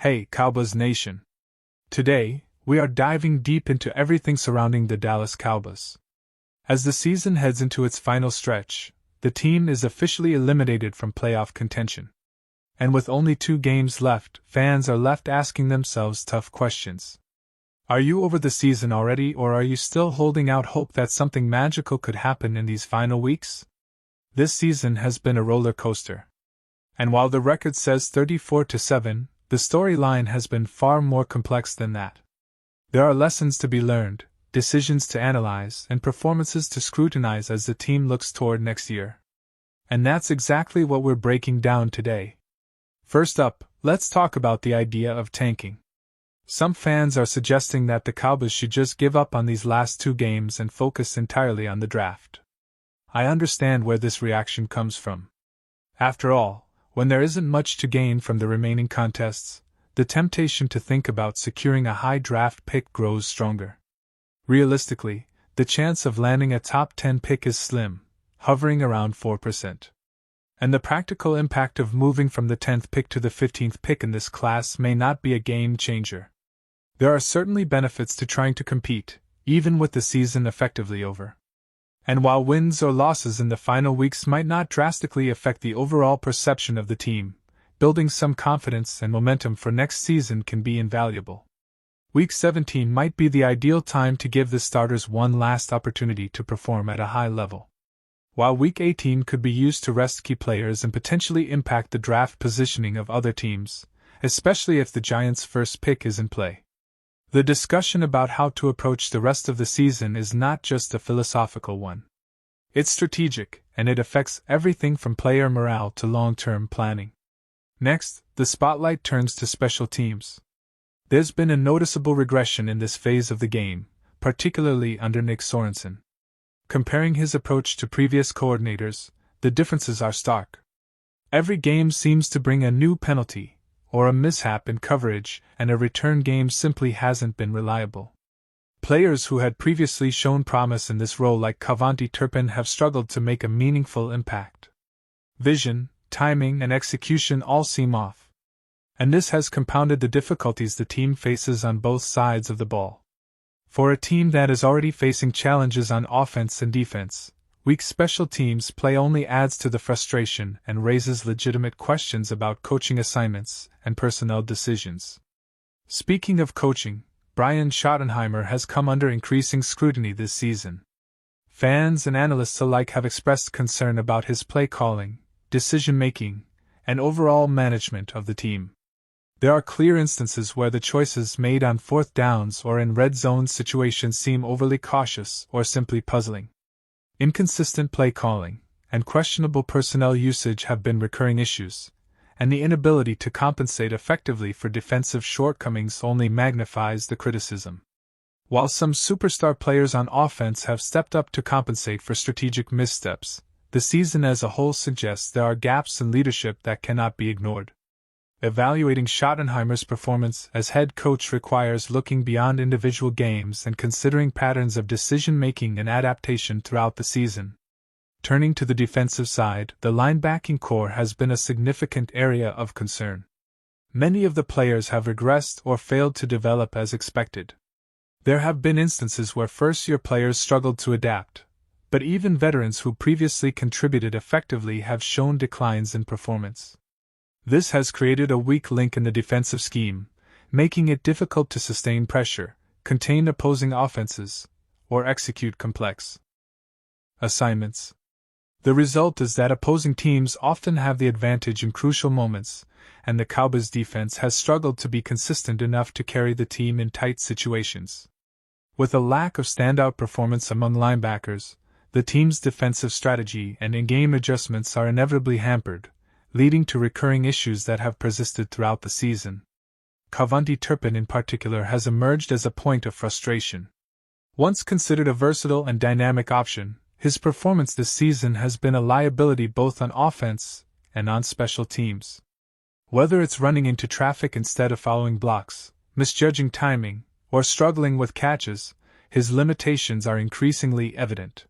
Hey, Cowboys Nation! Today, we are diving deep into everything surrounding the Dallas Cowboys. As the season heads into its final stretch, the team is officially eliminated from playoff contention. And with only 2 games left, fans are left asking themselves tough questions. Are you over the season already, or are you still holding out hope that something magical could happen in these final weeks? This season has been a roller coaster. And while the record says 34-7, the storyline has been far more complex than that. There are lessons to be learned, decisions to analyze, and performances to scrutinize as the team looks toward next year. And that's exactly what we're breaking down today. First up, let's talk about the idea of tanking. Some fans are suggesting that the Cowboys should just give up on these last 2 games and focus entirely on the draft. I understand where this reaction comes from. After all, when there isn't much to gain from the remaining contests, the temptation to think about securing a high draft pick grows stronger. Realistically, the chance of landing a top 10 pick is slim, hovering around 4%. And the practical impact of moving from the 10th pick to the 15th pick in this class may not be a game changer. There are certainly benefits to trying to compete, even with the season effectively over. And while wins or losses in the final weeks might not drastically affect the overall perception of the team, building some confidence and momentum for next season can be invaluable. Week 17 might be the ideal time to give the starters one last opportunity to perform at a high level, while Week 18 could be used to rest key players and potentially impact the draft positioning of other teams, especially if the Giants' first pick is in play. The discussion about how to approach the rest of the season is not just a philosophical one. It's strategic, and it affects everything from player morale to long-term planning. Next, the spotlight turns to special teams. There's been a noticeable regression in this phase of the game, particularly under Nick Sorensen. Comparing his approach to previous coordinators, the differences are stark. Every game seems to bring a new penalty, or a mishap in coverage, and a return game simply hasn't been reliable. Players who had previously shown promise in this role like Cavante Turpin have struggled to make a meaningful impact. Vision, timing, and execution all seem off. And this has compounded the difficulties the team faces on both sides of the ball. For a team that is already facing challenges on offense and defense, weak special teams play only adds to the frustration and raises legitimate questions about coaching assignments and personnel decisions. Speaking of coaching, Brian Schottenheimer has come under increasing scrutiny this season. Fans and analysts alike have expressed concern about his play calling, decision-making, and overall management of the team. There are clear instances where the choices made on 4th downs or in red zone situations seem overly cautious or simply puzzling. Inconsistent play calling and questionable personnel usage have been recurring issues, and the inability to compensate effectively for defensive shortcomings only magnifies the criticism. While some superstar players on offense have stepped up to compensate for strategic missteps, the season as a whole suggests there are gaps in leadership that cannot be ignored. Evaluating Schottenheimer's performance as head coach requires looking beyond individual games and considering patterns of decision-making and adaptation throughout the season. Turning to the defensive side, the linebacking core has been a significant area of concern. Many of the players have regressed or failed to develop as expected. There have been instances where first-year players struggled to adapt, but even veterans who previously contributed effectively have shown declines in performance. This has created a weak link in the defensive scheme, making it difficult to sustain pressure, contain opposing offenses, or execute complex assignments. The result is that opposing teams often have the advantage in crucial moments, and the Cowboys' defense has struggled to be consistent enough to carry the team in tight situations. With a lack of standout performance among linebackers, the team's defensive strategy and in-game adjustments are inevitably hampered, leading to recurring issues that have persisted throughout the season. Cavante Turpin in particular has emerged as a point of frustration. Once considered a versatile and dynamic option, his performance this season has been a liability both on offense and on special teams. Whether it's running into traffic instead of following blocks, misjudging timing, or struggling with catches, his limitations are increasingly evident.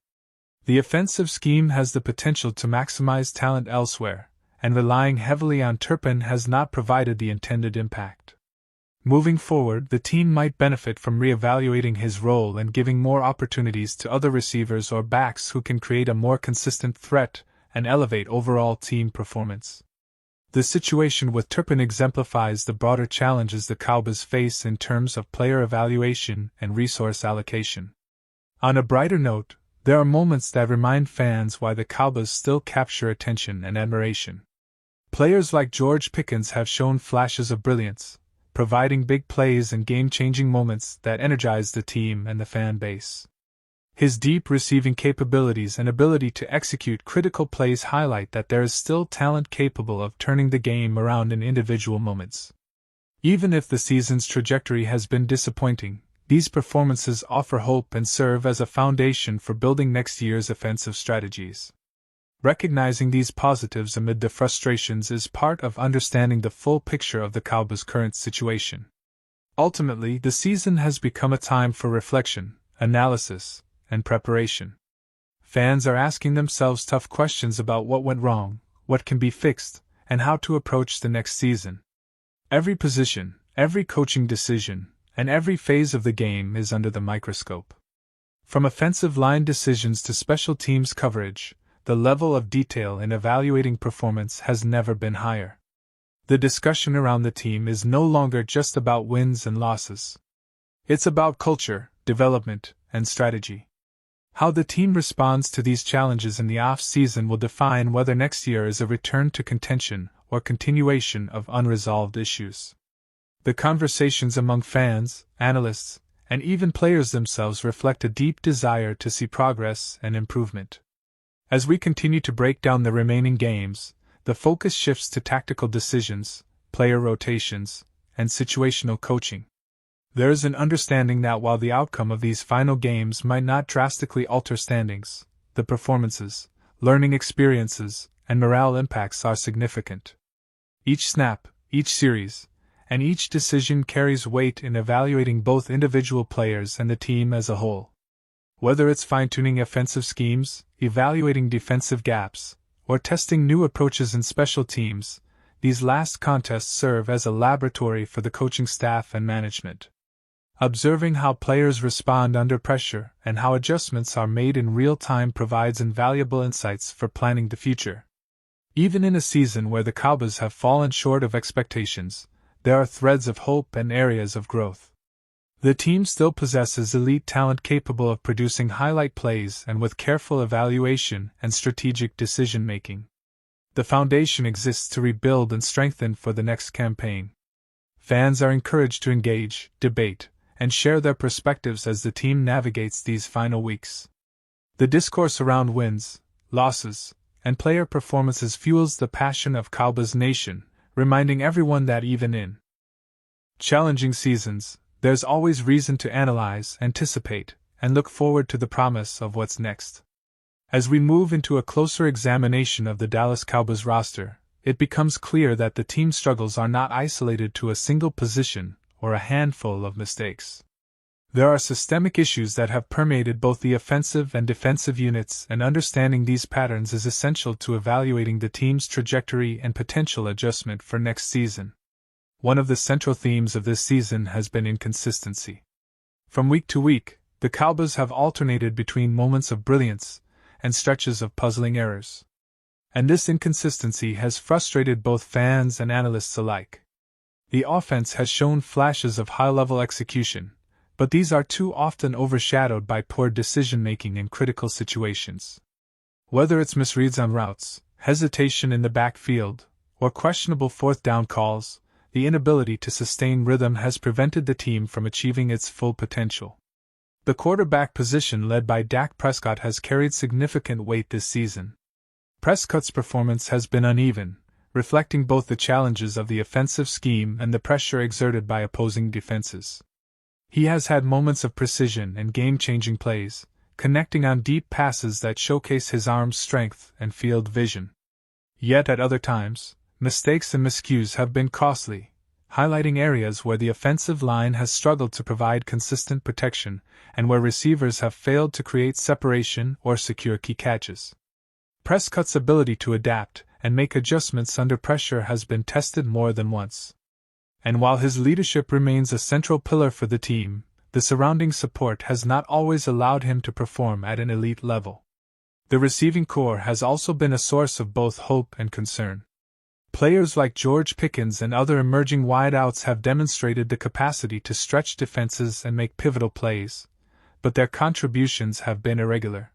The offensive scheme has the potential to maximize talent elsewhere, and relying heavily on Turpin has not provided the intended impact. Moving forward, the team might benefit from reevaluating his role and giving more opportunities to other receivers or backs who can create a more consistent threat and elevate overall team performance. The situation with Turpin exemplifies the broader challenges the Cowboys face in terms of player evaluation and resource allocation. On a brighter note, there are moments that remind fans why the Cowboys still capture attention and admiration. Players like George Pickens have shown flashes of brilliance, providing big plays and game-changing moments that energize the team and the fan base. His deep receiving capabilities and ability to execute critical plays highlight that there is still talent capable of turning the game around in individual moments. Even if the season's trajectory has been disappointing, these performances offer hope and serve as a foundation for building next year's offensive strategies. Recognizing these positives amid the frustrations is part of understanding the full picture of the Cowboys' current situation. Ultimately, the season has become a time for reflection, analysis, and preparation. Fans are asking themselves tough questions about what went wrong, what can be fixed, and how to approach the next season. Every position, every coaching decision, and every phase of the game is under the microscope. From offensive line decisions to special teams coverage, the level of detail in evaluating performance has never been higher. The discussion around the team is no longer just about wins and losses. It's about culture, development, and strategy. How the team responds to these challenges in the off-season will define whether next year is a return to contention or continuation of unresolved issues. The conversations among fans, analysts, and even players themselves reflect a deep desire to see progress and improvement. As we continue to break down the remaining games, the focus shifts to tactical decisions, player rotations, and situational coaching. There is an understanding that while the outcome of these final games might not drastically alter standings, the performances, learning experiences, and morale impacts are significant. Each snap, each series, and each decision carries weight in evaluating both individual players and the team as a whole. Whether it's fine-tuning offensive schemes, evaluating defensive gaps, or testing new approaches in special teams, these last contests serve as a laboratory for the coaching staff and management. Observing how players respond under pressure and how adjustments are made in real time provides invaluable insights for planning the future. Even in a season where the Cowboys have fallen short of expectations, there are threads of hope and areas of growth. The team still possesses elite talent capable of producing highlight plays and with careful evaluation and strategic decision-making. The foundation exists to rebuild and strengthen for the next campaign. Fans are encouraged to engage, debate, and share their perspectives as the team navigates these final weeks. The discourse around wins, losses, and player performances fuels the passion of Cowboys Nation, reminding everyone that even in challenging seasons, there's always reason to analyze, anticipate, and look forward to the promise of what's next. As we move into a closer examination of the Dallas Cowboys roster, it becomes clear that the team's struggles are not isolated to a single position or a handful of mistakes. There are systemic issues that have permeated both the offensive and defensive units, and understanding these patterns is essential to evaluating the team's trajectory and potential adjustment for next season. One of the central themes of this season has been inconsistency. From week to week, the Cowboys have alternated between moments of brilliance and stretches of puzzling errors. And this inconsistency has frustrated both fans and analysts alike. The offense has shown flashes of high-level execution, but these are too often overshadowed by poor decision-making in critical situations. Whether it's misreads on routes, hesitation in the backfield, or questionable fourth-down calls, the inability to sustain rhythm has prevented the team from achieving its full potential. The quarterback position led by DAK Prescott has carried significant weight this season. Prescott's performance has been uneven, reflecting both the challenges of the offensive scheme and the pressure exerted by opposing defenses. He has had moments of precision and game-changing plays, connecting on deep passes that showcase his arm strength and field vision. Yet at other times, mistakes and miscues have been costly, highlighting areas where the offensive line has struggled to provide consistent protection and where receivers have failed to create separation or secure key catches. Prescott's ability to adapt and make adjustments under pressure has been tested more than once. And while his leadership remains a central pillar for the team, the surrounding support has not always allowed him to perform at an elite level. The receiving corps has also been a source of both hope and concern. Players like George Pickens and other emerging wideouts have demonstrated the capacity to stretch defenses and make pivotal plays, but their contributions have been irregular.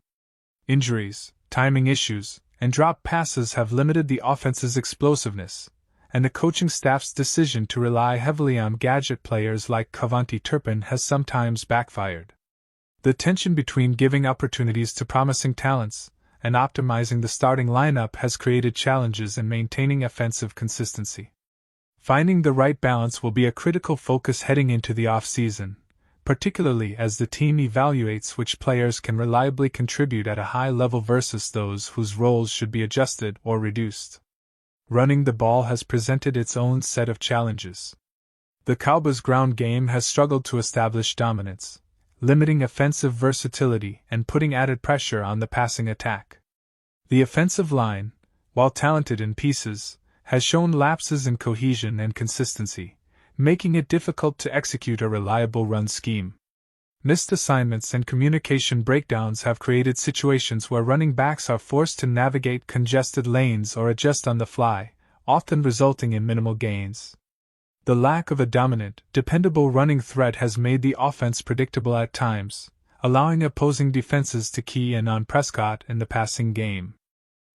Injuries, timing issues, and dropped passes have limited the offense's explosiveness, and the coaching staff's decision to rely heavily on gadget players like Cavante Turpin has sometimes backfired. The tension between giving opportunities to promising talents and optimizing the starting lineup has created challenges in maintaining offensive consistency. Finding the right balance will be a critical focus heading into the off-season, particularly as the team evaluates which players can reliably contribute at a high level versus those whose roles should be adjusted or reduced. Running the ball has presented its own set of challenges. The Cowboys' ground game has struggled to establish dominance, limiting offensive versatility and putting added pressure on the passing attack. The offensive line, while talented in pieces, has shown lapses in cohesion and consistency, making it difficult to execute a reliable run scheme. Missed assignments and communication breakdowns have created situations where running backs are forced to navigate congested lanes or adjust on the fly, often resulting in minimal gains. The lack of a dominant, dependable running threat has made the offense predictable at times, allowing opposing defenses to key in on Prescott in the passing game.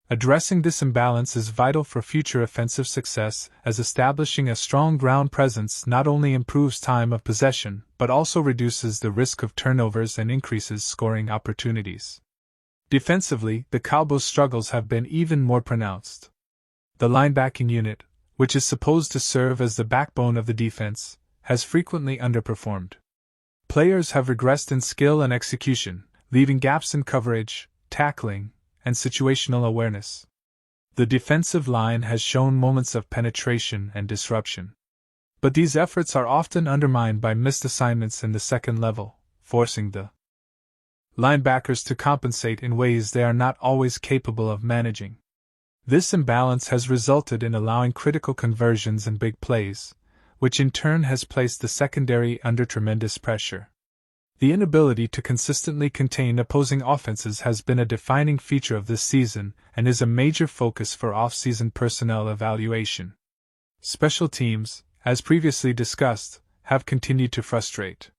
Addressing this imbalance is vital for future offensive success, as establishing a strong ground presence not only improves time of possession but also reduces the risk of turnovers and increases scoring opportunities. Defensively, the Cowboys' struggles have been even more pronounced. The linebacking unit, which is supposed to serve as the backbone of the defense, has frequently underperformed. Players have regressed in skill and execution, leaving gaps in coverage, tackling, and situational awareness. The defensive line has shown moments of penetration and disruption. But these efforts are often undermined by missed assignments in the second level, forcing the linebackers to compensate in ways they are not always capable of managing. This imbalance has resulted in allowing critical conversions and big plays, which in turn has placed the secondary under tremendous pressure. The inability to consistently contain opposing offenses has been a defining feature of this season and is a major focus for off-season personnel evaluation. Special teams, as previously discussed, have continued to frustrate.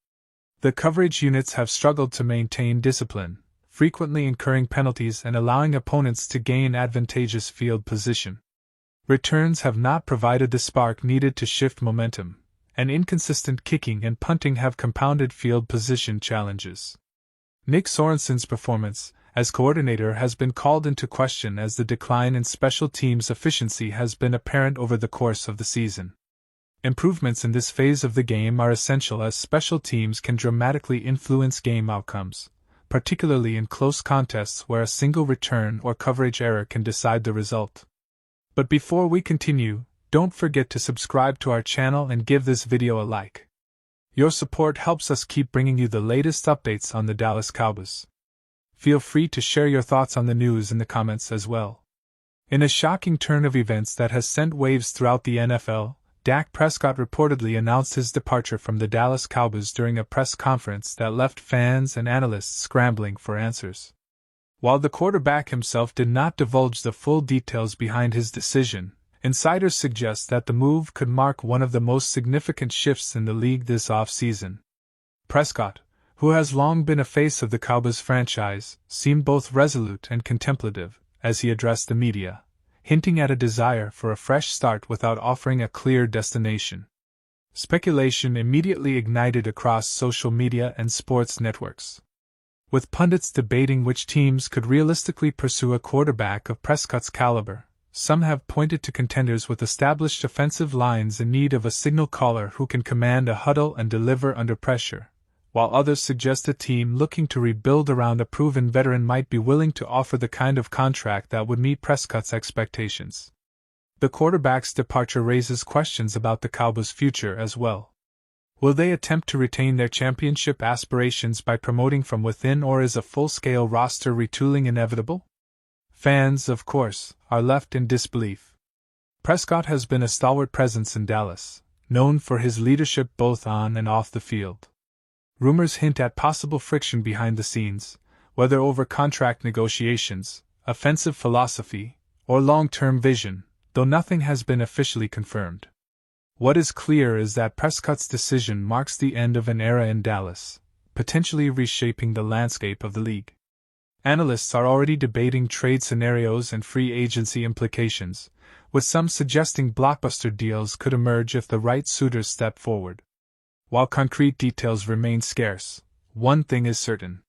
The coverage units have struggled to maintain discipline, frequently incurring penalties and allowing opponents to gain advantageous field position. Returns have not provided the spark needed to shift momentum, and inconsistent kicking and punting have compounded field position challenges. Nick Sorensen's performance as coordinator has been called into question as the decline in special teams efficiency has been apparent over the course of the season. Improvements in this phase of the game are essential as special teams can dramatically influence game outcomes, particularly in close contests where a single return or coverage error can decide the result. But before we continue, don't forget to subscribe to our channel and give this video a like. Your support helps us keep bringing you the latest updates on the Dallas Cowboys. Feel free to share your thoughts on the news in the comments as well. In a shocking turn of events that has sent waves throughout the NFL, Dak Prescott reportedly announced his departure from the Dallas Cowboys during a press conference that left fans and analysts scrambling for answers. While the quarterback himself did not divulge the full details behind his decision, insiders suggest that the move could mark one of the most significant shifts in the league this offseason. Prescott, who has long been a face of the Cowboys franchise, seemed both resolute and contemplative as he addressed the media, hinting at a desire for a fresh start without offering a clear destination. Speculation immediately ignited across social media and sports networks, with pundits debating which teams could realistically pursue a quarterback of Prescott's caliber. Some have pointed to contenders with established offensive lines in need of a signal caller who can command a huddle and deliver under pressure, while others suggest a team looking to rebuild around a proven veteran might be willing to offer the kind of contract that would meet Prescott's expectations. The quarterback's departure raises questions about the Cowboys' future as well. Will they attempt to retain their championship aspirations by promoting from within, or is a full-scale roster retooling inevitable? Fans, of course, are left in disbelief. Prescott has been a stalwart presence in Dallas, known for his leadership both on and off the field. Rumors hint at possible friction behind the scenes, whether over contract negotiations, offensive philosophy, or long-term vision, though nothing has been officially confirmed. What is clear is that Prescott's decision marks the end of an era in Dallas, potentially reshaping the landscape of the league. Analysts are already debating trade scenarios and free agency implications, with some suggesting blockbuster deals could emerge if the right suitors step forward. While concrete details remain scarce, one thing is certain.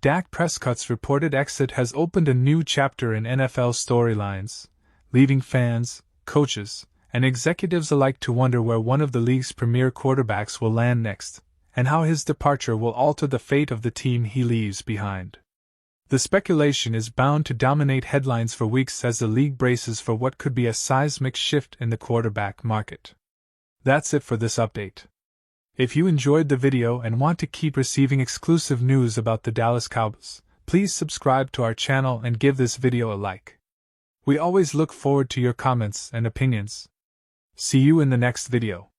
Dak Prescott's reported exit has opened a new chapter in NFL storylines, leaving fans, coaches, and executives alike to wonder where one of the league's premier quarterbacks will land next, and how his departure will alter the fate of the team he leaves behind. The speculation is bound to dominate headlines for weeks as the league braces for what could be a seismic shift in the quarterback market. That's it for this update. If you enjoyed the video and want to keep receiving exclusive news about the Dallas Cowboys, please subscribe to our channel and give this video a like. We always look forward to your comments and opinions. See you in the next video.